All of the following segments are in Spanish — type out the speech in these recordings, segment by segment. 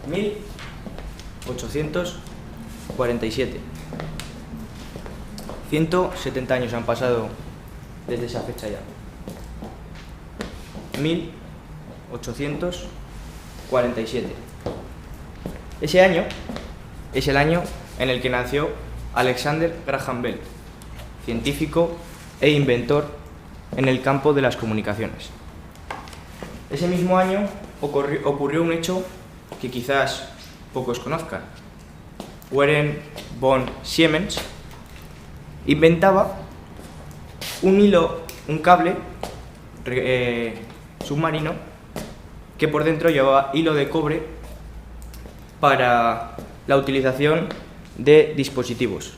1847. 170 años han pasado desde esa fecha ya. 1847. Ese año es el año en el que nació Alexander Graham Bell, científico e inventor en el campo de las comunicaciones. Ese mismo año ocurrió un hecho que quizás pocos conozcan. Warren von Siemens inventaba un cable submarino que por dentro llevaba hilo de cobre para la utilización de dispositivos.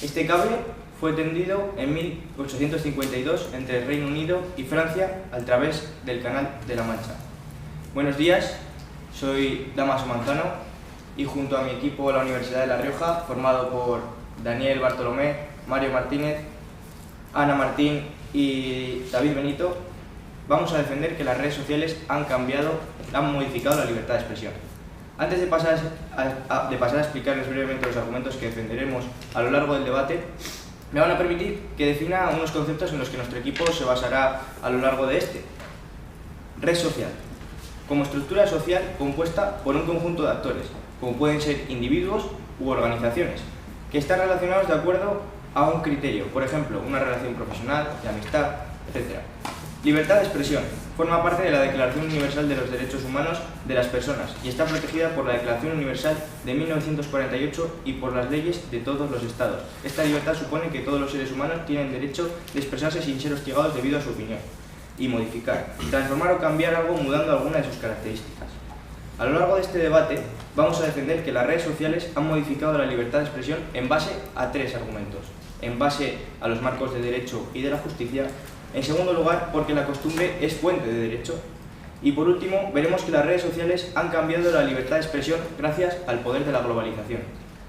Este cable fue tendido en 1852 entre el Reino Unido y Francia a través del Canal de la Mancha. Buenos días, soy Damaso Manzano y junto a mi equipo de la Universidad de La Rioja, formado por Daniel Bartolomé, Mario Martínez, Ana Martín y David Benito, vamos a defender que las redes sociales han modificado la libertad de expresión. Antes de pasar a explicarles brevemente los argumentos que defenderemos a lo largo del debate, me van a permitir que defina unos conceptos en los que nuestro equipo se basará a lo largo de este. Red social, como estructura social compuesta por un conjunto de actores, como pueden ser individuos u organizaciones, que están relacionados de acuerdo a un criterio, por ejemplo, una relación profesional, de amistad, etc. Libertad de expresión. Forma parte de la Declaración Universal de los Derechos Humanos de las Personas y está protegida por la Declaración Universal de 1948 y por las leyes de todos los Estados. Esta libertad supone que todos los seres humanos tienen derecho de expresarse sin ser hostigados debido a su opinión y modificar, transformar o cambiar algo mudando alguna de sus características. A lo largo de este debate vamos a defender que las redes sociales han modificado la libertad de expresión en base a tres argumentos. En base a los marcos de derecho y de la justicia. En segundo lugar, porque la costumbre es fuente de derecho. Y por último, veremos que las redes sociales han cambiado la libertad de expresión gracias al poder de la globalización.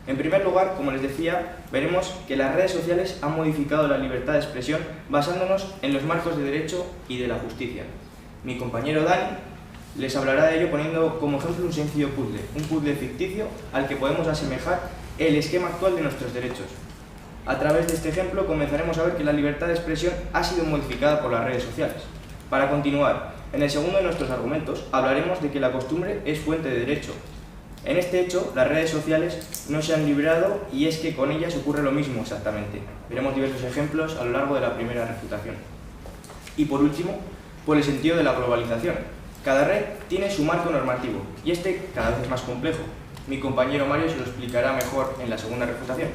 En primer lugar, como les decía, veremos que las redes sociales han modificado la libertad de expresión basándonos en los marcos de derecho y de la justicia. Mi compañero Dani les hablará de ello poniendo como ejemplo un sencillo puzzle, un puzzle ficticio al que podemos asemejar el esquema actual de nuestros derechos. A través de este ejemplo comenzaremos a ver que la libertad de expresión ha sido modificada por las redes sociales. Para continuar, en el segundo de nuestros argumentos hablaremos de que la costumbre es fuente de derecho. En este hecho, las redes sociales no se han librado y es que con ellas ocurre lo mismo exactamente. Veremos diversos ejemplos a lo largo de la primera refutación. Y por último, por el sentido de la globalización. Cada red tiene su marco normativo y este cada vez es más complejo. Mi compañero Mario se lo explicará mejor en la segunda refutación.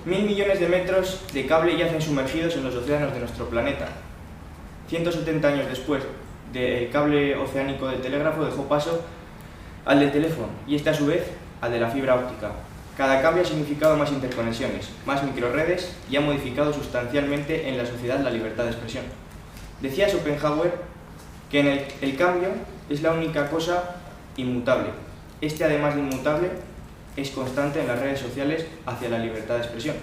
1000 millones de metros de cable yacen sumergidos en los océanos de nuestro planeta. 170 años después del cable oceánico del telégrafo dejó paso al del teléfono y este a su vez al de la fibra óptica. Cada cable ha significado más interconexiones, más microredes y ha modificado sustancialmente en la sociedad la libertad de expresión. Decía Schopenhauer que el cambio es la única cosa inmutable. Este, además de inmutable, es constante en las redes sociales hacia la libertad de expresión.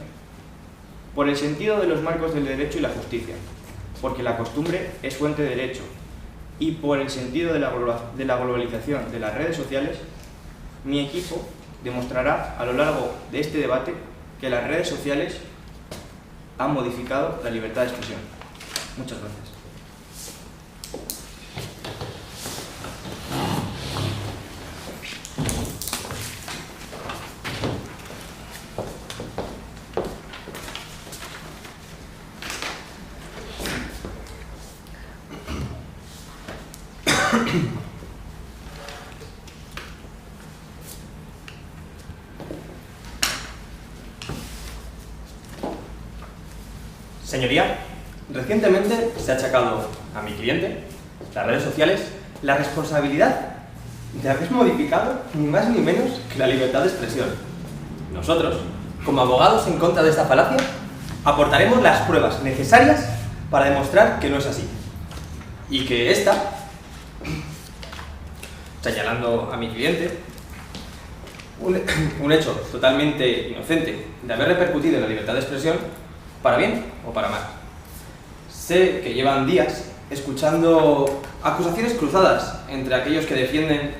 Por el sentido de los marcos del derecho y la justicia, porque la costumbre es fuente de derecho, y por el sentido de la globalización de las redes sociales, mi equipo demostrará a lo largo de este debate que las redes sociales han modificado la libertad de expresión. Muchas gracias. Señoría, recientemente se ha achacado a mi cliente, las redes sociales, la responsabilidad de haber modificado ni más ni menos que la libertad de expresión. Nosotros, como abogados en contra de esta falacia, aportaremos las pruebas necesarias para demostrar que no es así. Y que esta, señalando a mi cliente, un hecho totalmente inocente de haber repercutido en la libertad de expresión, para bien o para mal. Sé que llevan días escuchando acusaciones cruzadas entre aquellos que defienden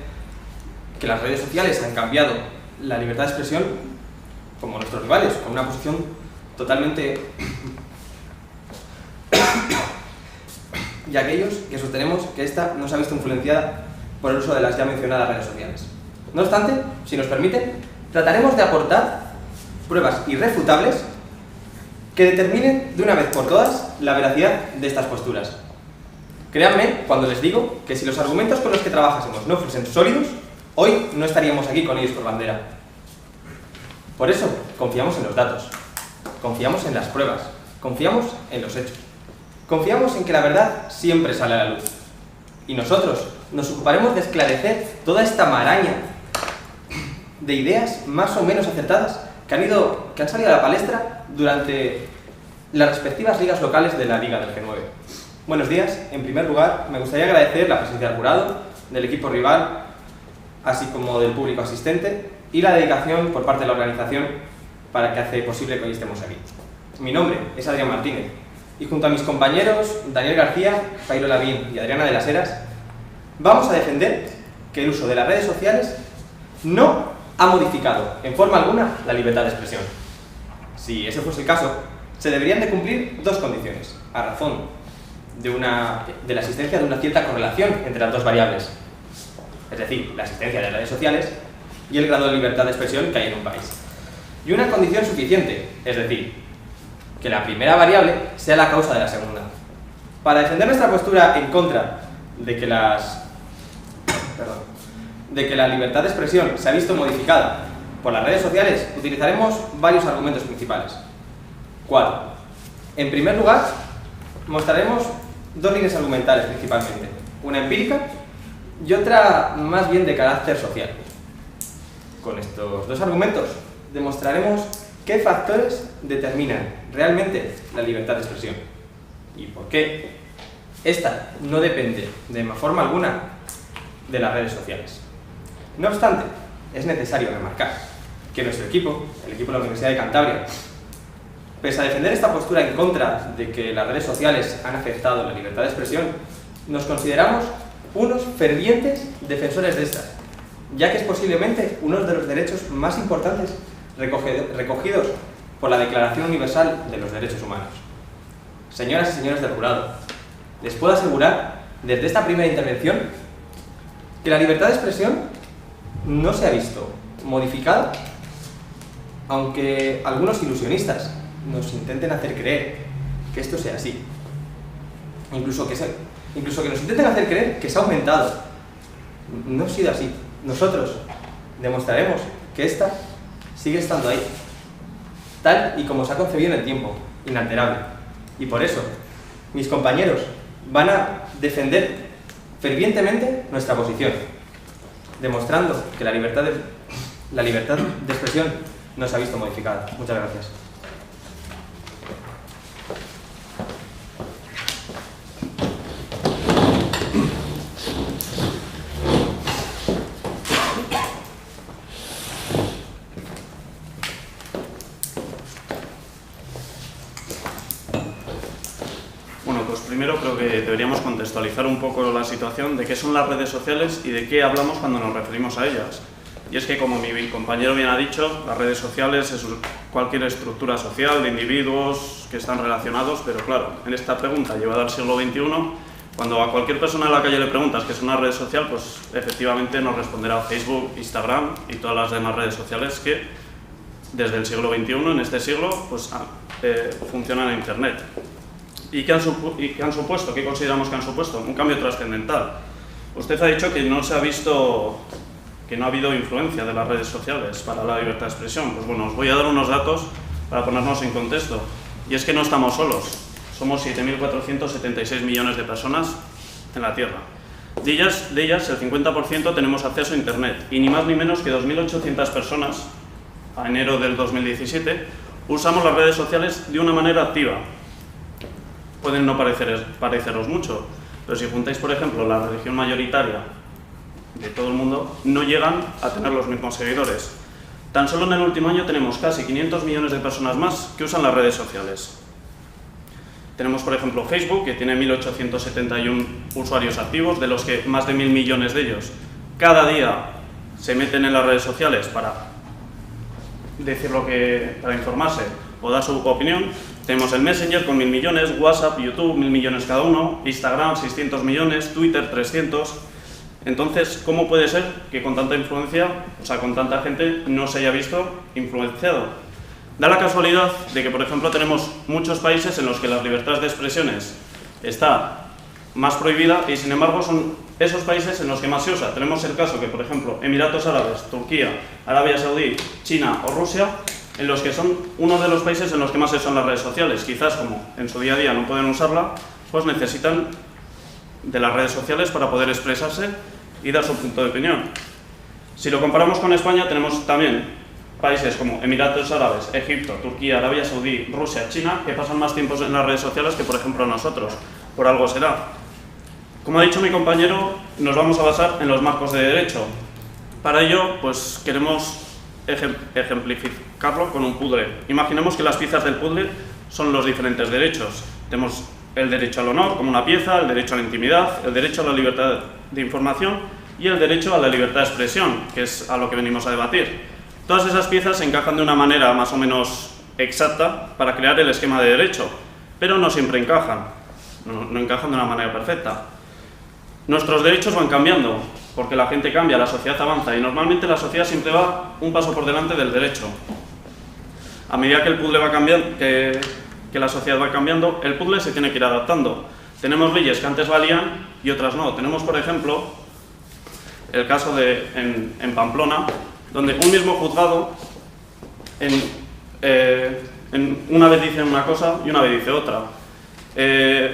que las redes sociales han cambiado la libertad de expresión, como nuestros rivales, con una posición totalmente... y aquellos que sostenemos que esta no se ha visto influenciada por el uso de las ya mencionadas redes sociales. No obstante, si nos permiten, trataremos de aportar pruebas irrefutables que determinen de una vez por todas la veracidad de estas posturas. Créanme cuando les digo que si los argumentos con los que trabajásemos no fuesen sólidos, hoy no estaríamos aquí con ellos por bandera. Por eso, confiamos en los datos, confiamos en las pruebas, confiamos en los hechos, confiamos en que la verdad siempre sale a la luz. Y nosotros nos ocuparemos de esclarecer toda esta maraña de ideas más o menos acertadas que han salido a la palestra durante las respectivas ligas locales de la Liga del G9. Buenos días. En primer lugar, me gustaría agradecer la presencia del jurado, del equipo rival, así como del público asistente, y la dedicación por parte de la organización para que hace posible que hoy estemos aquí. Mi nombre es Adrián Martínez, y junto a mis compañeros Daniel García, Jairo Lavín y Adriana de las Heras, vamos a defender que el uso de las redes sociales no ha modificado en forma alguna la libertad de expresión. Si ese fuese el caso, se deberían de cumplir dos condiciones, a razón de la existencia de una cierta correlación entre las dos variables, es decir, la existencia de redes sociales y el grado de libertad de expresión que hay en un país. Y una condición suficiente, es decir, que la primera variable sea la causa de la segunda. Para defender nuestra postura en contra de que la libertad de expresión se ha visto modificada por las redes sociales, utilizaremos varios argumentos principales. 4. En primer lugar, mostraremos dos líneas argumentales principalmente, una empírica y otra más bien de carácter social. Con estos dos argumentos demostraremos qué factores determinan realmente la libertad de expresión y por qué esta no depende de forma alguna de las redes sociales. No obstante, es necesario remarcar que nuestro equipo, el equipo de la Universidad de Cantabria, pese a defender esta postura en contra de que las redes sociales han afectado la libertad de expresión, nos consideramos unos fervientes defensores de estas, ya que es posiblemente uno de los derechos más importantes recogidos por la Declaración Universal de los Derechos Humanos. Señoras y señores del jurado, les puedo asegurar, desde esta primera intervención, que la libertad de expresión no se ha visto modificada, aunque algunos ilusionistas nos intenten hacer creer que esto sea así. Incluso que nos intenten hacer creer que se ha aumentado. No ha sido así. Nosotros demostraremos que esta sigue estando ahí, tal y como se ha concebido en el tiempo, inalterable. Y por eso, mis compañeros van a defender fervientemente nuestra posición, demostrando que la libertad de expresión no se ha visto modificada. Muchas gracias. Primero creo que deberíamos contextualizar un poco la situación de qué son las redes sociales y de qué hablamos cuando nos referimos a ellas. Y es que, como mi compañero bien ha dicho, las redes sociales es cualquier estructura social de individuos que están relacionados, pero claro, en esta pregunta llevada al siglo XXI, cuando a cualquier persona en la calle le preguntas qué es una red social, pues efectivamente nos responderá Facebook, Instagram y todas las demás redes sociales que desde el siglo XXI, en este siglo, pues funcionan en Internet. ¿Y qué han supuesto? ¿Qué consideramos que han supuesto? Un cambio trascendental. Usted ha dicho que no se ha visto, que no ha habido influencia de las redes sociales para la libertad de expresión. Pues bueno, os voy a dar unos datos para ponernos en contexto. Y es que no estamos solos. Somos 7.476 millones de personas en la Tierra. De ellas, el 50% tenemos acceso a Internet. Y ni más ni menos que 2.800 personas, a enero del 2017, usamos las redes sociales de una manera activa. Pueden no pareceros mucho, pero si juntáis, por ejemplo, la religión mayoritaria de todo el mundo, no llegan a tener los mismos seguidores. Tan solo en el último año tenemos casi 500 millones de personas más que usan las redes sociales. Tenemos, por ejemplo, Facebook, que tiene 1.871 usuarios activos, de los que más de 1.000 millones de ellos cada día se meten en las redes sociales para decir para informarse o dar su opinión. Tenemos el Messenger con 1.000 millones, WhatsApp, YouTube, 1.000 millones cada uno, Instagram, 600 millones, Twitter, 300. Entonces, ¿cómo puede ser que con tanta influencia, o sea, con tanta gente, no se haya visto influenciado? Da la casualidad de que, por ejemplo, tenemos muchos países en los que las libertades de expresiones está más prohibida y, sin embargo, son esos países en los que más se usa. Tenemos el caso que, por ejemplo, Emiratos Árabes, Turquía, Arabia Saudí, China o Rusia, en los que son uno de los países en los que más se usan las redes sociales. Quizás, como en su día a día no pueden usarla, pues necesitan de las redes sociales para poder expresarse y dar su punto de opinión. Si lo comparamos con España, tenemos también países como Emiratos Árabes, Egipto, Turquía, Arabia Saudí, Rusia, China, que pasan más tiempo en las redes sociales que, por ejemplo, nosotros. Por algo será. Como ha dicho mi compañero, nos vamos a basar en los marcos de derecho. Para ello, pues queremos ejemplificarlo con un puzzle. Imaginemos que las piezas del puzzle son los diferentes derechos. Tenemos el derecho al honor como una pieza, el derecho a la intimidad, el derecho a la libertad de información y el derecho a la libertad de expresión, que es a lo que venimos a debatir. Todas esas piezas se encajan de una manera más o menos exacta para crear el esquema de derecho, pero no siempre encajan, no encajan de una manera perfecta. Nuestros derechos van cambiando, porque la gente cambia, la sociedad avanza y normalmente la sociedad siempre va un paso por delante del derecho. A medida que el puzzle va cambiando, que la sociedad va cambiando, el puzzle se tiene que ir adaptando. Tenemos leyes que antes valían y otras no. Tenemos, por ejemplo, el caso en Pamplona, donde un mismo juzgado una vez dice una cosa y una vez dice otra.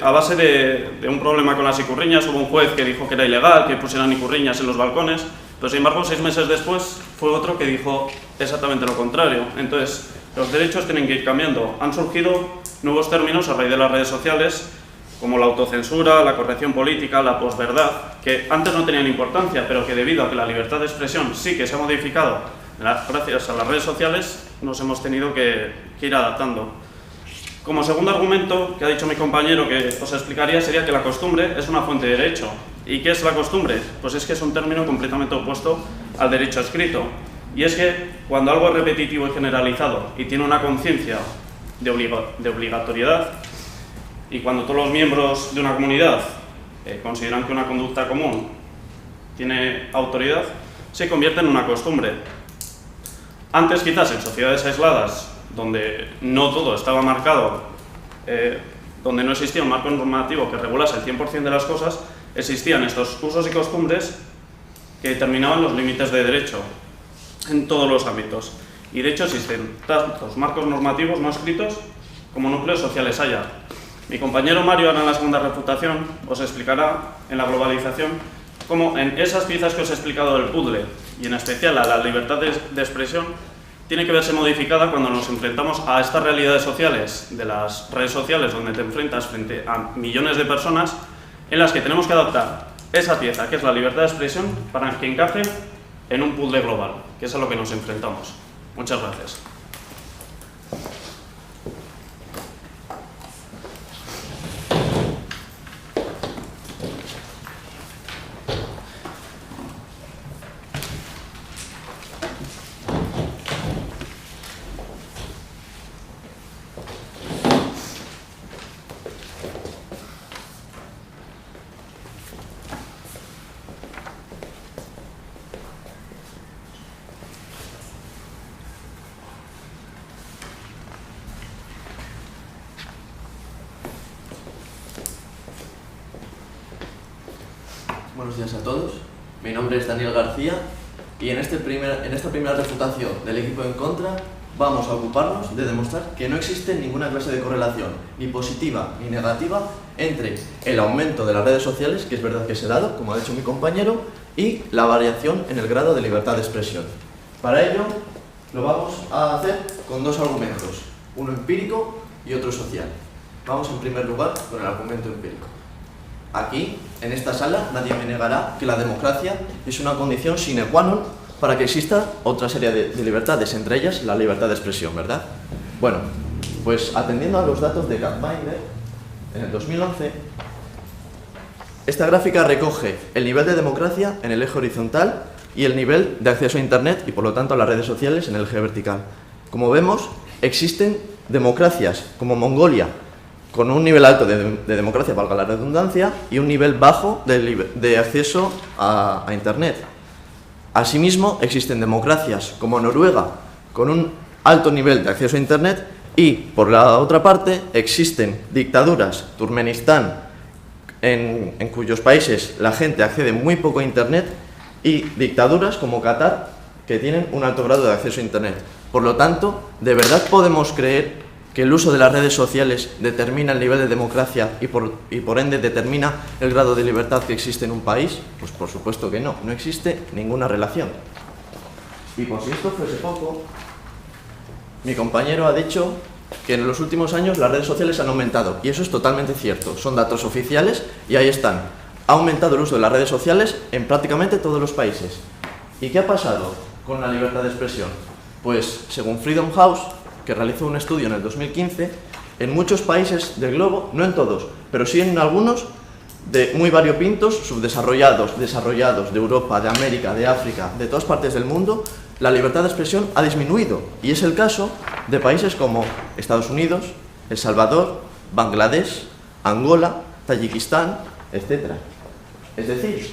A base de un problema con las icurriñas, hubo un juez que dijo que era ilegal que pusieran icurriñas en los balcones, pero sin embargo 6 meses después fue otro que dijo exactamente lo contrario. Entonces, los derechos tienen que ir cambiando. Han surgido nuevos términos a raíz de las redes sociales, como la autocensura, la corrección política, la posverdad, que antes no tenían importancia, pero que debido a que la libertad de expresión sí que se ha modificado gracias a las redes sociales, nos hemos tenido que ir adaptando. Como segundo argumento que ha dicho mi compañero que os explicaría sería que la costumbre es una fuente de derecho. ¿Y qué es la costumbre? Pues es que es un término completamente opuesto al derecho escrito. Y es que cuando algo es repetitivo y generalizado y tiene una conciencia de obligatoriedad, y cuando todos los miembros de una comunidad consideran que una conducta común tiene autoridad, se convierte en una costumbre. Antes, quizás en sociedades aisladas, donde no todo estaba marcado, donde no existía un marco normativo que regulase el 100% de las cosas, existían estos usos y costumbres que determinaban los límites de derecho en todos los ámbitos. Y de hecho existen tantos marcos normativos no escritos como núcleos sociales haya. Mi compañero Mario, ahora en la segunda refutación, os explicará en la globalización cómo en esas piezas que os he explicado del puzzle, y en especial a la libertad de expresión, tiene que verse modificada cuando nos enfrentamos a estas realidades sociales de las redes sociales, donde te enfrentas frente a millones de personas, en las que tenemos que adaptar esa pieza, que es la libertad de expresión, para que encaje en un puzzle global, que es a lo que nos enfrentamos. Muchas gracias. Buenos días a todos, mi nombre es Daniel García y en esta primera refutación del equipo en contra vamos a ocuparnos de demostrar que no existe ninguna clase de correlación, ni positiva ni negativa, entre el aumento de las redes sociales, que es verdad que se ha dado, como ha dicho mi compañero, y la variación en el grado de libertad de expresión. Para ello lo vamos a hacer con 2 argumentos, uno empírico y otro social. Vamos en primer lugar con el argumento empírico. Aquí, en esta sala, nadie me negará que la democracia es una condición sine qua non para que exista otra serie de libertades, entre ellas la libertad de expresión, ¿verdad? Bueno, pues atendiendo a los datos de Gapminder, en el 2011, esta gráfica recoge el nivel de democracia en el eje horizontal y el nivel de acceso a Internet y por lo tanto a las redes sociales en el eje vertical. Como vemos, existen democracias como Mongolia con un nivel alto de democracia, valga la redundancia, y un nivel bajo de acceso a Internet. Asimismo, existen democracias como Noruega con un alto nivel de acceso a Internet y, por la otra parte, existen dictaduras, Turkmenistán, en cuyos países la gente accede muy poco a Internet, y dictaduras como Qatar, que tienen un alto grado de acceso a Internet. Por lo tanto, ¿de verdad podemos creer que el uso de las redes sociales determina el nivel de democracia y por ende determina el grado de libertad que existe en un país? Pues por supuesto que no, no existe ninguna relación. Y por si esto fuese poco, mi compañero ha dicho que en los últimos años las redes sociales han aumentado, y eso es totalmente cierto, son datos oficiales y ahí están. Ha aumentado el uso de las redes sociales en prácticamente todos los países. ¿Y qué ha pasado con la libertad de expresión? Pues, según Freedom House, que realizó un estudio en el 2015, en muchos países del globo, no en todos, pero sí en algunos, muy variopintos, subdesarrollados, desarrollados, de Europa, de América, de África, de todas partes del mundo, la libertad de expresión ha disminuido. Y es el caso de países como Estados Unidos, El Salvador, Bangladesh, Angola, Tayikistán, etc. Es decir,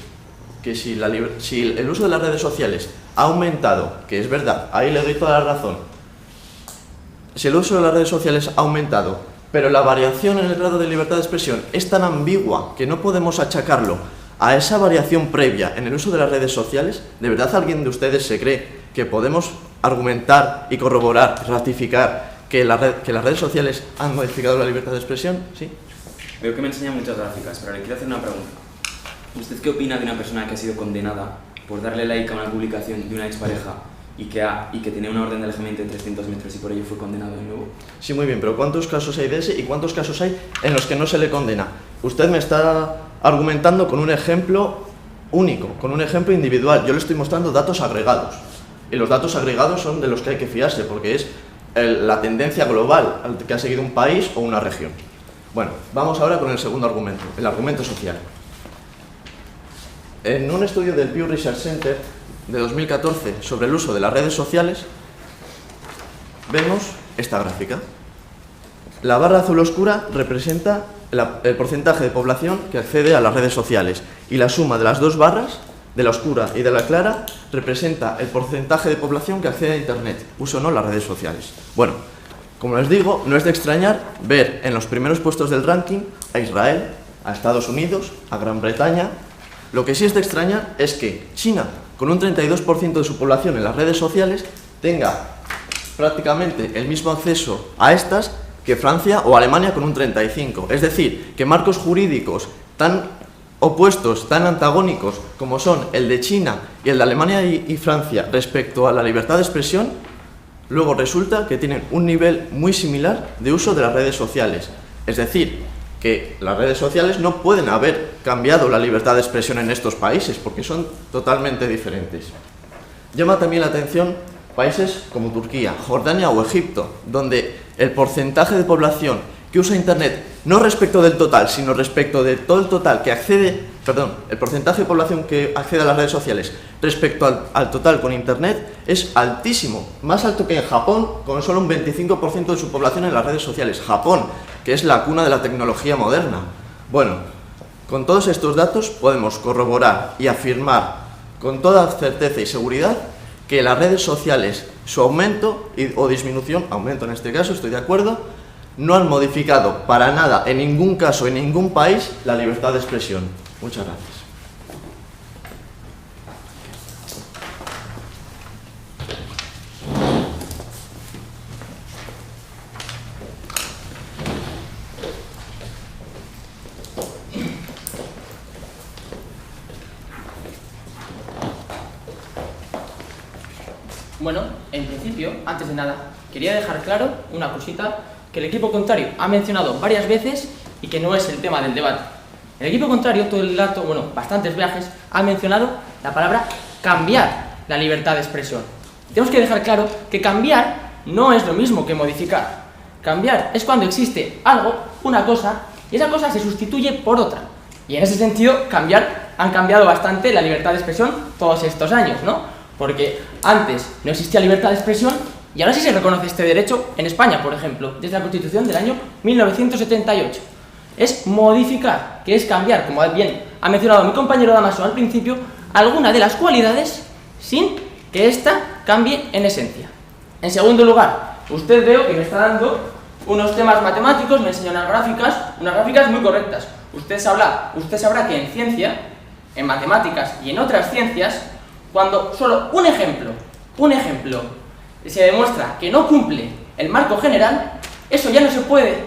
que si el uso de las redes sociales ha aumentado, que es verdad, ahí le doy toda la razón, si el uso de las redes sociales ha aumentado, pero la variación en el grado de libertad de expresión es tan ambigua que no podemos achacarlo a esa variación previa en el uso de las redes sociales, ¿de verdad alguien de ustedes se cree que podemos argumentar y corroborar, ratificar que las redes sociales han modificado la libertad de expresión? ¿Sí? Veo que me enseña muchas gráficas, pero le quiero hacer una pregunta. ¿Usted qué opina de una persona que ha sido condenada por darle like a una publicación de una expareja y que tenía una orden de alejamiento en 300 metros y por ello fue condenado de nuevo? Sí, muy bien, pero ¿cuántos casos hay de ese y cuántos casos hay en los que no se le condena? Usted me está argumentando con un ejemplo único, con un ejemplo individual. Yo le estoy mostrando datos agregados. Y los datos agregados son de los que hay que fiarse, porque es la tendencia global al que ha seguido un país o una región. Bueno, vamos ahora con el segundo argumento, el argumento social. En un estudio del Pew Research Center de 2014 sobre el uso de las redes sociales, vemos esta gráfica. La barra azul oscura representa el porcentaje de población que accede a las redes sociales y la suma de las dos barras, de la oscura y de la clara, representa el porcentaje de población que accede a Internet, uso o no las redes sociales. Bueno, como les digo, no es de extrañar ver en los primeros puestos del ranking a Israel, a Estados Unidos, a Gran Bretaña. Lo que sí es de extrañar es que China, con un 32% de su población en las redes sociales, tenga prácticamente el mismo acceso a estas que Francia o Alemania con un 35%. Es decir, que marcos jurídicos tan opuestos, tan antagónicos como son el de China y el de Alemania y Francia respecto a la libertad de expresión, luego resulta que tienen un nivel muy similar de uso de las redes sociales. Es decir, que las redes sociales no pueden haber cambiado la libertad de expresión en estos países, porque son totalmente diferentes. Llama también la atención países como Turquía, Jordania o Egipto, donde el porcentaje de población que usa Internet, no respecto del total, sino respecto de todo el total que accede, el porcentaje de población que accede a las redes sociales respecto al total con Internet es altísimo, más alto que en Japón, con solo un 25% de su población en las redes sociales. Japón, que es la cuna de la tecnología moderna. Bueno, con todos estos datos podemos corroborar y afirmar con toda certeza y seguridad que las redes sociales, su aumento o disminución, aumento en este caso, estoy de acuerdo, no han modificado para nada, en ningún caso, en ningún país, la libertad de expresión. Muchas gracias. Bueno, en principio, antes de nada, quería dejar claro una cosita que el equipo contrario ha mencionado varias veces y que no es el tema del debate. El equipo contrario, todo el rato, bastantes viajes, ha mencionado la palabra cambiar la libertad de expresión. Tenemos que dejar claro que cambiar no es lo mismo que modificar. Cambiar es cuando existe algo, una cosa, y esa cosa se sustituye por otra. Y en ese sentido han cambiado bastante la libertad de expresión todos estos años, ¿no? Porque antes no existía libertad de expresión y ahora sí se reconoce este derecho en España, por ejemplo, desde la Constitución del año 1978. Es modificar, que es cambiar, como bien ha mencionado mi compañero Damaso al principio, alguna de las cualidades sin que ésta cambie en esencia. En segundo lugar, usted veo que me está dando unos temas matemáticos, me enseña unas gráficas muy correctas. Usted sabrá que en ciencia, en matemáticas y en otras ciencias, cuando solo un ejemplo se demuestra que no cumple el marco general, eso ya no se puede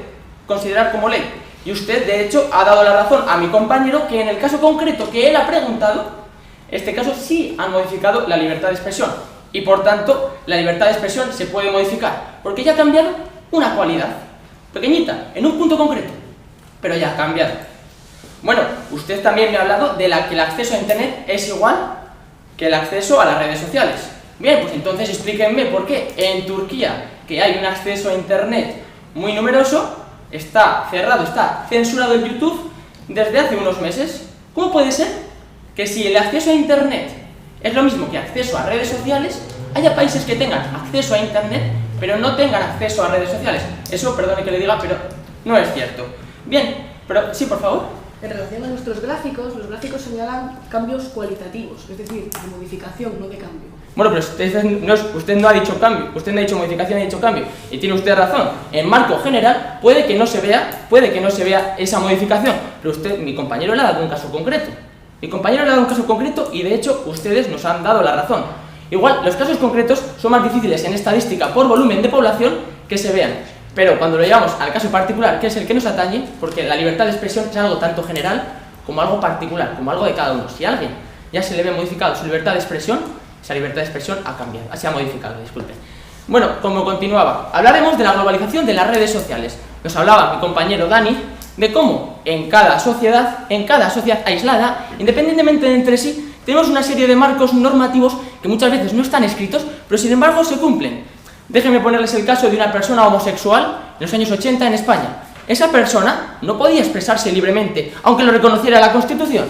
considerar como ley. Y usted, de hecho, ha dado la razón a mi compañero que en el caso concreto que él ha preguntado, este caso sí han modificado la libertad de expresión. Y por tanto, la libertad de expresión se puede modificar, porque ya ha cambiado una cualidad, pequeñita, en un punto concreto, pero ya ha cambiado. Bueno, usted también me ha hablado de que el acceso a Internet es igual que el acceso a las redes sociales. Bien, pues entonces explíquenme por qué en Turquía, que hay un acceso a Internet muy numeroso, está cerrado, está censurado el YouTube desde hace unos meses. ¿Cómo puede ser que si el acceso a Internet es lo mismo que acceso a redes sociales, haya países que tengan acceso a Internet, pero no tengan acceso a redes sociales? Eso, perdone que le diga, pero no es cierto. Bien, pero sí, por favor. En relación a nuestros gráficos, los gráficos señalan cambios cualitativos, es decir, de modificación, no de cambio. Bueno, pero usted no ha dicho cambio, usted no ha dicho modificación, ha dicho cambio. Y tiene usted razón, en marco general puede que no se vea esa modificación, pero mi compañero le ha dado un caso concreto. Mi compañero le ha dado un caso concreto y de hecho ustedes nos han dado la razón. Igual, los casos concretos son más difíciles en estadística por volumen de población que se vean. Pero cuando lo llevamos al caso particular, que es el que nos atañe, porque la libertad de expresión es algo tanto general como algo particular, como algo de cada uno. Si a alguien ya se le ve modificado su libertad de expresión, esa libertad de expresión ha cambiado, se ha modificado, disculpen. Bueno, como continuaba, hablaremos de la globalización de las redes sociales. Nos hablaba mi compañero Dani de cómo en cada sociedad aislada, independientemente de entre sí, tenemos una serie de marcos normativos que muchas veces no están escritos, pero sin embargo se cumplen. Déjenme ponerles el caso de una persona homosexual en los años 80 en España. Esa persona no podía expresarse libremente, aunque lo reconociera la Constitución.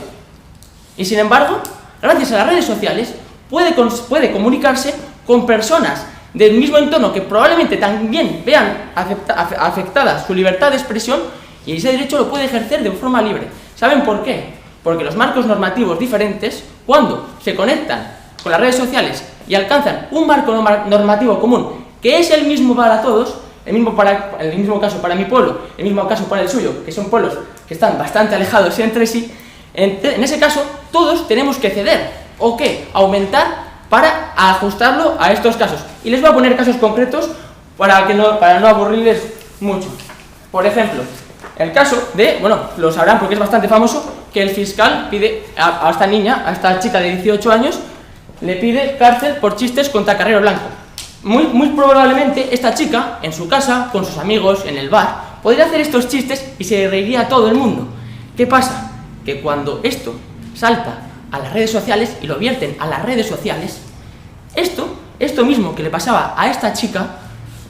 Y sin embargo, gracias a las redes sociales, puede comunicarse con personas del mismo entorno que probablemente también vean afectada su libertad de expresión, y ese derecho lo puede ejercer de forma libre. ¿Saben por qué? Porque los marcos normativos diferentes, cuando se conectan con las redes sociales y alcanzan un marco normativo común, que es el mismo para todos, el mismo caso para mi pueblo, el mismo caso para el suyo, que son pueblos que están bastante alejados entre sí, en ese caso todos tenemos que ceder o que aumentar para ajustarlo a estos casos. Y les voy a poner casos concretos para no aburrirles mucho. Por ejemplo, el caso de, bueno, lo sabrán porque es bastante famoso, que el fiscal pide a esta niña, a esta chica de 18 años, le pide cárcel por chistes contra Carrero Blanco. Muy probablemente esta chica, en su casa, con sus amigos, en el bar, podría hacer estos chistes y se reiría a todo el mundo. ¿Qué pasa? Que cuando esto salta a las redes sociales y lo vierten a las redes sociales, esto mismo que le pasaba a esta chica,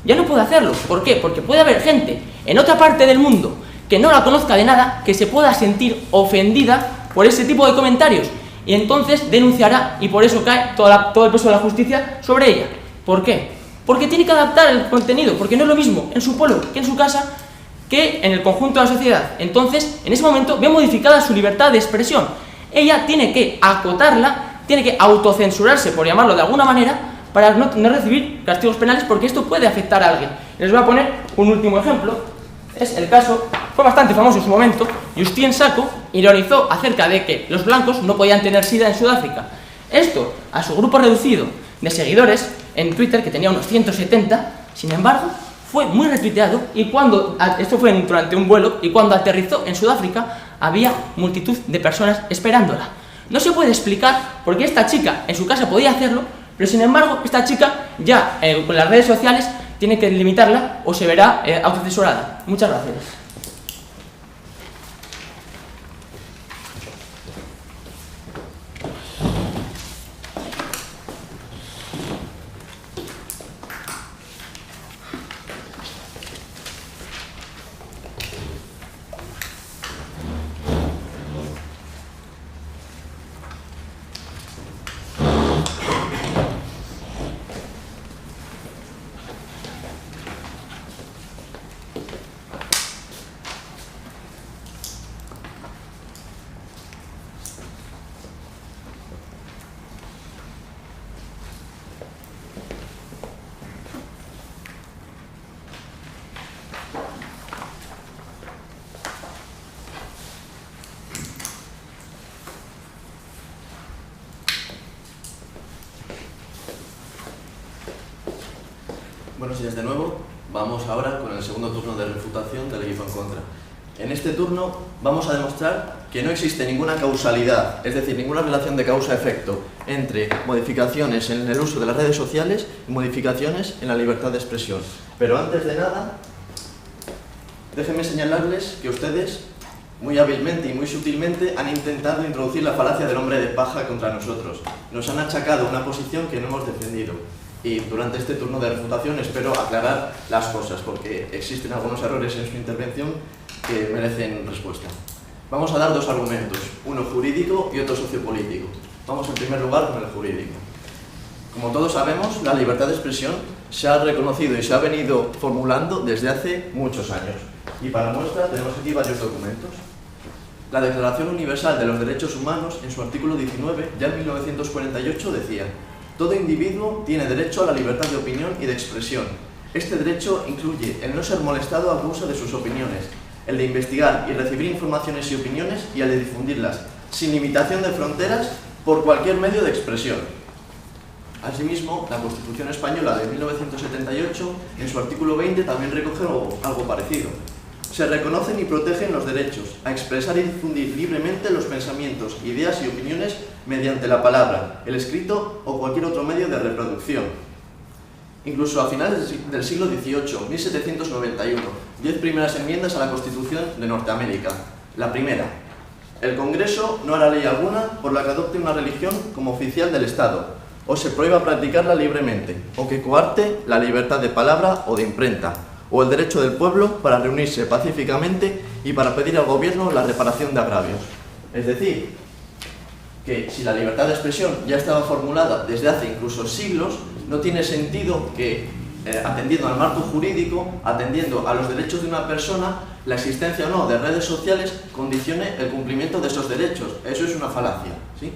ya no puede hacerlo. ¿Por qué? Porque puede haber gente en otra parte del mundo que no la conozca de nada, que se pueda sentir ofendida por ese tipo de comentarios y entonces denunciará, y por eso cae todo el peso de la justicia sobre ella. ¿Por qué? Porque tiene que adaptar el contenido, porque no es lo mismo en su pueblo que en su casa, que en el conjunto de la sociedad. Entonces, en ese momento ve modificada su libertad de expresión. Ella tiene que acotarla, tiene que autocensurarse, por llamarlo de alguna manera, para no recibir castigos penales, porque esto puede afectar a alguien. Les voy a poner un último ejemplo. Es el caso, fue bastante famoso en su momento. Justin Sacco ironizó acerca de que los blancos no podían tener SIDA en Sudáfrica. Esto, a su grupo reducido de seguidores en Twitter, que tenía unos 170, sin embargo, fue muy retuiteado, y esto fue durante un vuelo, y cuando aterrizó en Sudáfrica, había multitud de personas esperándola. No se puede explicar por qué esta chica en su casa podía hacerlo, pero sin embargo, esta chica ya con las redes sociales tiene que limitarla o se verá autocensurada. Muchas gracias. Buenos días de nuevo. Vamos ahora con el segundo turno de refutación del equipo en contra. En este turno vamos a demostrar que no existe ninguna causalidad, es decir, ninguna relación de causa-efecto entre modificaciones en el uso de las redes sociales y modificaciones en la libertad de expresión. Pero antes de nada, déjenme señalarles que ustedes, muy hábilmente y muy sutilmente, han intentado introducir la falacia del hombre de paja contra nosotros. Nos han achacado una posición que no hemos defendido. Y durante este turno de refutación espero aclarar las cosas, porque existen algunos errores en su intervención que merecen respuesta. Vamos a dar dos argumentos, uno jurídico y otro sociopolítico. Vamos en primer lugar con el jurídico. Como todos sabemos, la libertad de expresión se ha reconocido y se ha venido formulando desde hace muchos años. Y para muestra tenemos aquí varios documentos. La Declaración Universal de los Derechos Humanos, en su artículo 19, ya en 1948 decía: todo individuo tiene derecho a la libertad de opinión y de expresión. Este derecho incluye el no ser molestado a causa de sus opiniones, el de investigar y recibir informaciones y opiniones y el de difundirlas, sin limitación de fronteras, por cualquier medio de expresión. Asimismo, la Constitución Española de 1978, en su artículo 20, también recoge algo parecido. Se reconocen y protegen los derechos a expresar y difundir libremente los pensamientos, ideas y opiniones mediante la palabra, el escrito o cualquier otro medio de reproducción. Incluso a finales del siglo XVIII, 1791, 10 primeras enmiendas a la Constitución de Norteamérica. La primera: el Congreso no hará ley alguna por la que adopte una religión como oficial del Estado, o se prohíba practicarla libremente, o que coarte la libertad de palabra o de imprenta, o el derecho del pueblo para reunirse pacíficamente y para pedir al gobierno la reparación de agravios. Es decir, que si la libertad de expresión ya estaba formulada desde hace incluso siglos, no tiene sentido que, atendiendo al marco jurídico, atendiendo a los derechos de una persona, la existencia o no de redes sociales condicione el cumplimiento de esos derechos. Eso es una falacia, ¿sí?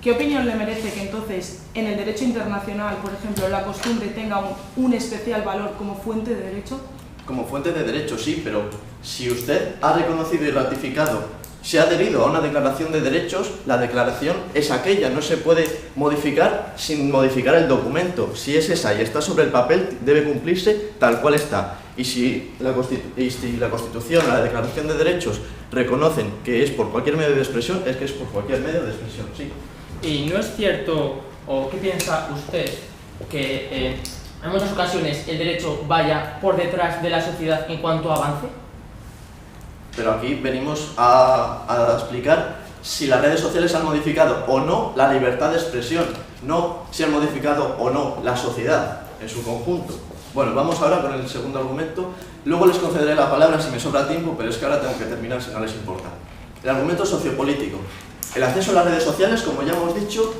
¿Qué opinión le merece que entonces en el derecho internacional, por ejemplo, la costumbre tenga un especial valor como fuente de derecho? Como fuente de derecho, sí, pero si usted ha reconocido y ratificado, se ha adherido a una declaración de derechos, la declaración es aquella, no se puede modificar sin modificar el documento. Si es esa y está sobre el papel, debe cumplirse tal cual está. Y si la Constitución, la Declaración de Derechos, reconocen que es por cualquier medio de expresión, es que es por cualquier medio de expresión, sí. ¿Y no es cierto, o qué piensa usted, que en muchas ocasiones el derecho vaya por detrás de la sociedad en cuanto avance? Pero aquí venimos a explicar si las redes sociales han modificado o no la libertad de expresión, no si han modificado o no la sociedad en su conjunto. Bueno, vamos ahora con el segundo argumento. Luego les concederé la palabra si me sobra tiempo, pero es que ahora tengo que terminar si no les importa. El argumento sociopolítico. El acceso a las redes sociales, como ya hemos dicho,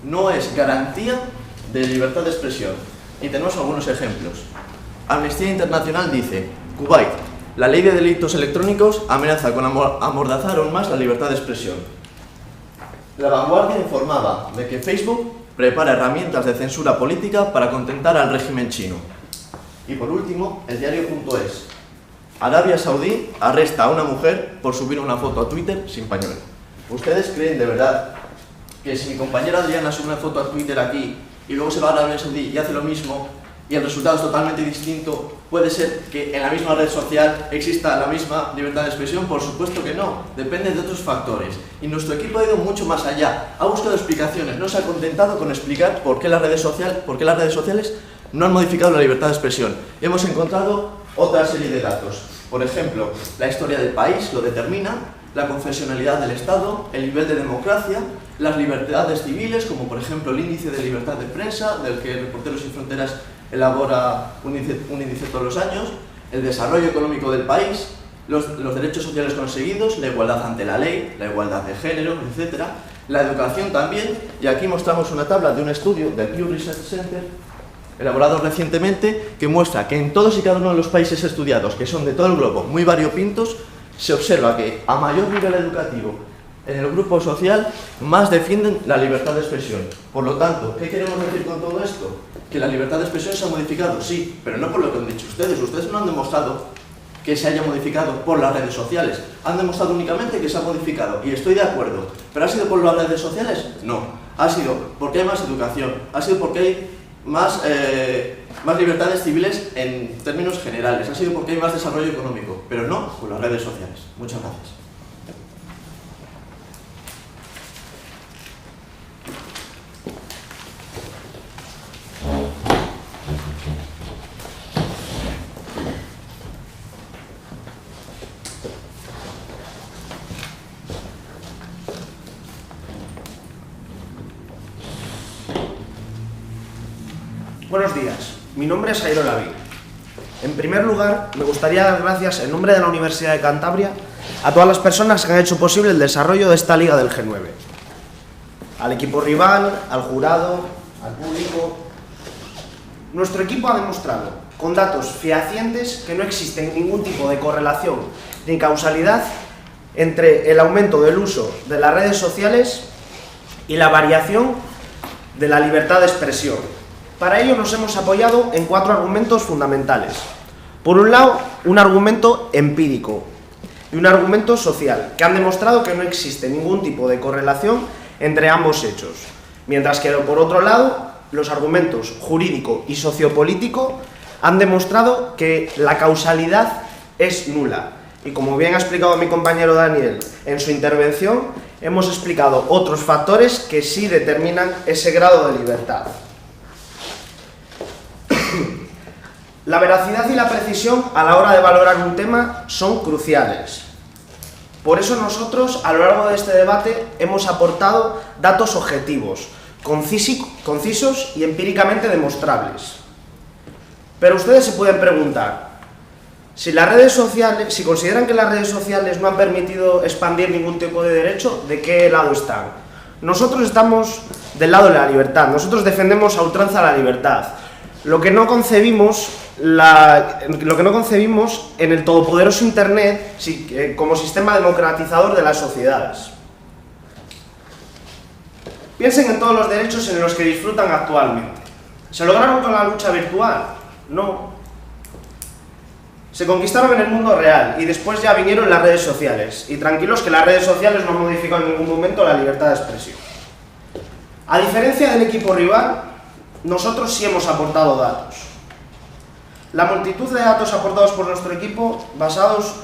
no es garantía de libertad de expresión. Y tenemos algunos ejemplos. Amnistía Internacional dice: Kuwait, la ley de delitos electrónicos amenaza con amordazar aún más la libertad de expresión. La Vanguardia informaba de que Facebook prepara herramientas de censura política para contentar al régimen chino. Y por último, el diario.es. Arabia Saudí arresta a una mujer por subir una foto a Twitter sin pañuelo. ¿Ustedes creen de verdad que si mi compañera Adriana sube una foto a Twitter aquí y luego se va a Arabia Saudí y hace lo mismo y el resultado es totalmente distinto, puede ser que en la misma red social exista la misma libertad de expresión? Por supuesto que no, depende de otros factores. Y nuestro equipo ha ido mucho más allá, ha buscado explicaciones, no se ha contentado con explicar por qué las redes sociales no han modificado la libertad de expresión. Hemos encontrado otra serie de datos. Por ejemplo, la historia del país lo determina, la confesionalidad del Estado, el nivel de democracia, las libertades civiles, como por ejemplo el índice de libertad de prensa, del que Reporteros Sin Fronteras elabora un índice todos los años, el desarrollo económico del país, los derechos sociales conseguidos, la igualdad ante la ley, la igualdad de género, etc. La educación también, y aquí mostramos una tabla de un estudio del Pew Research Center, elaborado recientemente, que muestra que en todos y cada uno de los países estudiados, que son de todo el globo, muy variopintos, se observa que a mayor nivel educativo en el grupo social, más defienden la libertad de expresión. Por lo tanto, ¿qué queremos decir con todo esto? Que la libertad de expresión se ha modificado, sí, pero no por lo que han dicho ustedes. Ustedes no han demostrado que se haya modificado por las redes sociales. Han demostrado únicamente que se ha modificado, y estoy de acuerdo. ¿Pero ha sido por las redes sociales? No. Ha sido porque hay más educación, ha sido porque hay más más libertades civiles en términos generales, ha sido porque hay más desarrollo económico, pero no con las redes sociales. Muchas gracias. Buenos días, mi nombre es Jairo Lavín. En primer lugar, me gustaría dar gracias en nombre de la Universidad de Cantabria a todas las personas que han hecho posible el desarrollo de esta Liga del G9. Al equipo rival, al jurado, al público. Nuestro equipo ha demostrado, con datos fehacientes, que no existe ningún tipo de correlación ni causalidad entre el aumento del uso de las redes sociales y la variación de la libertad de expresión. Para ello nos hemos apoyado en 4 argumentos fundamentales. Por un lado, un argumento empírico y un argumento social, que han demostrado que no existe ningún tipo de correlación entre ambos hechos. Mientras que, por otro lado, los argumentos jurídico y sociopolítico han demostrado que la causalidad es nula. Y como bien ha explicado mi compañero Daniel en su intervención, hemos explicado otros factores que sí determinan ese grado de libertad. La veracidad y la precisión a la hora de valorar un tema son cruciales. Por eso nosotros, a lo largo de este debate, hemos aportado datos objetivos, concisos y empíricamente demostrables. Pero ustedes se pueden preguntar, si consideran que las redes sociales no han permitido expandir ningún tipo de derecho, ¿de qué lado están? Nosotros estamos del lado de la libertad, nosotros defendemos a ultranza la libertad. Lo que no concebimos en el todopoderoso Internet como sistema democratizador de las sociedades. Piensen en todos los derechos en los que disfrutan actualmente. ¿Se lograron con la lucha virtual? No. Se conquistaron en el mundo real y después ya vinieron las redes sociales. Y tranquilos que las redes sociales no han modificado en ningún momento la libertad de expresión. A diferencia del equipo rival, nosotros sí hemos aportado datos. La multitud de datos aportados por nuestro equipo, basados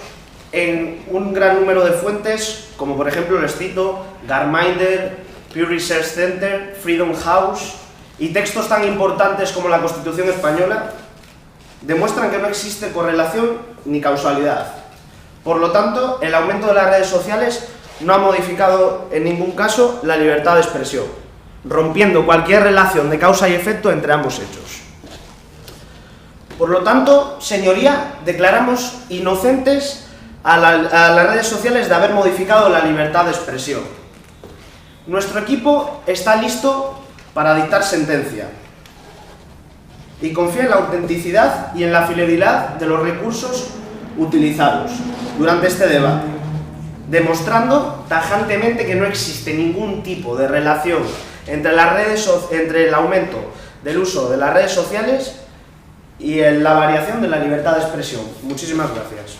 en un gran número de fuentes, como por ejemplo les cito, Gaminder, Pew Research Center, Freedom House, y textos tan importantes como la Constitución Española, demuestran que no existe correlación ni causalidad. Por lo tanto, el aumento de las redes sociales no ha modificado en ningún caso la libertad de expresión, rompiendo cualquier relación de causa y efecto entre ambos hechos. Por lo tanto, señoría, declaramos inocentes a las redes sociales de haber modificado la libertad de expresión. Nuestro equipo está listo para dictar sentencia y confía en la autenticidad y en la fidelidad de los recursos utilizados durante este debate, demostrando tajantemente que no existe ningún tipo de relación entre el aumento del uso de las redes sociales y la variación de la libertad de expresión. Muchísimas gracias.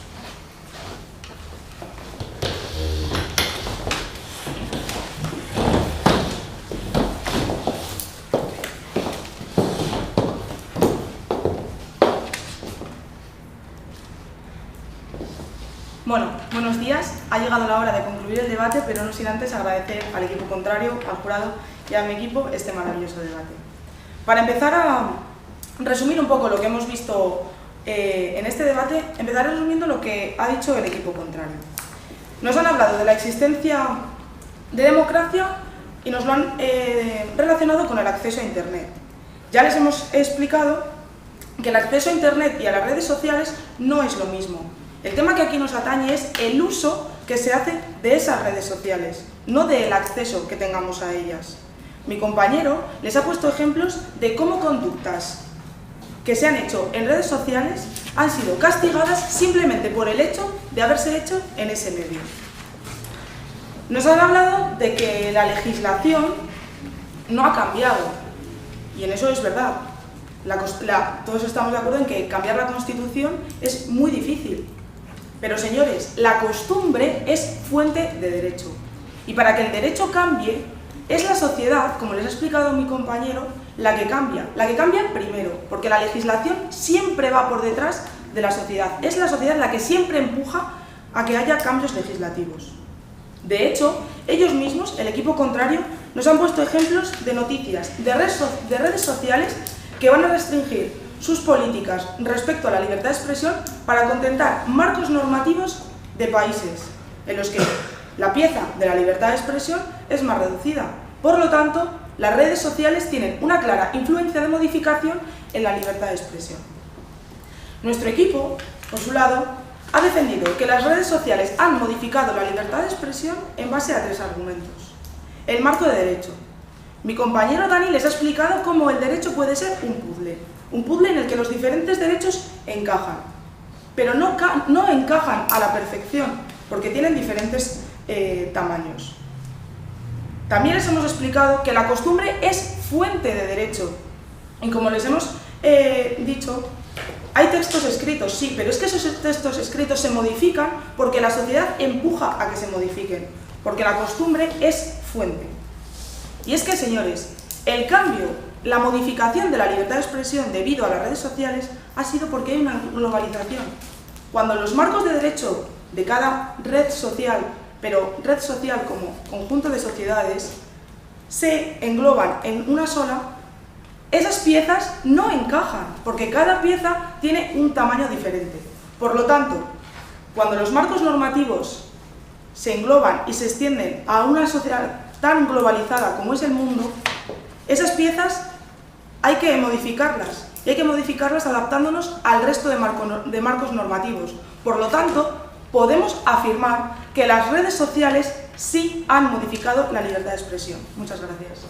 Bueno, buenos días. Ha llegado la hora de concluir el debate, pero no sin antes agradecer al equipo contrario, al jurado y a mi equipo este maravilloso debate. Para empezar a resumir un poco lo que hemos visto en este debate, empezaré resumiendo lo que ha dicho el equipo contrario. Nos han hablado de la existencia de democracia y nos lo han relacionado con el acceso a Internet. Ya les hemos explicado que el acceso a Internet y a las redes sociales no es lo mismo. El tema que aquí nos atañe es el uso que se hace de esas redes sociales, no del acceso que tengamos a ellas. Mi compañero les ha puesto ejemplos de cómo conductas que se han hecho en redes sociales han sido castigadas simplemente por el hecho de haberse hecho en ese medio. Nos han hablado de que la legislación no ha cambiado, y en eso es verdad. Todos estamos de acuerdo en que cambiar la Constitución es muy difícil. Pero señores, la costumbre es fuente de derecho. Y para que el derecho cambie, es la sociedad, como les ha explicado mi compañero, la que cambia primero, porque la legislación siempre va por detrás de la sociedad. Es la sociedad la que siempre empuja a que haya cambios legislativos. De hecho, ellos mismos, el equipo contrario, nos han puesto ejemplos de noticias, de redes sociales que van a restringir sus políticas respecto a la libertad de expresión para contentar marcos normativos de países en los que la pieza de la libertad de expresión es más reducida. Por lo tanto, las redes sociales tienen una clara influencia de modificación en la libertad de expresión. Nuestro equipo, por su lado, ha defendido que las redes sociales han modificado la libertad de expresión en base a 3 argumentos. El marco de derecho. Mi compañero Dani les ha explicado cómo el derecho puede ser un puzzle en el que los diferentes derechos encajan, pero no encajan a la perfección, porque tienen diferentes tamaños. También les hemos explicado que la costumbre es fuente de derecho, y como les hemos dicho, hay textos escritos, sí, pero es que esos textos escritos se modifican porque la sociedad empuja a que se modifiquen, porque la costumbre es fuente. Y es que, señores, el cambio, la modificación de la libertad de expresión debido a las redes sociales ha sido porque hay una globalización. Cuando los marcos de derecho de cada red social, pero red social como conjunto de sociedades, se engloban en una sola, esas piezas no encajan, porque cada pieza tiene un tamaño diferente. Por lo tanto, cuando los marcos normativos se engloban y se extienden a una sociedad tan globalizada como es el mundo, esas piezas hay que modificarlas, y hay que modificarlas adaptándonos al resto de marcos normativos. Por lo tanto, podemos afirmar que las redes sociales sí han modificado la libertad de expresión. Muchas gracias.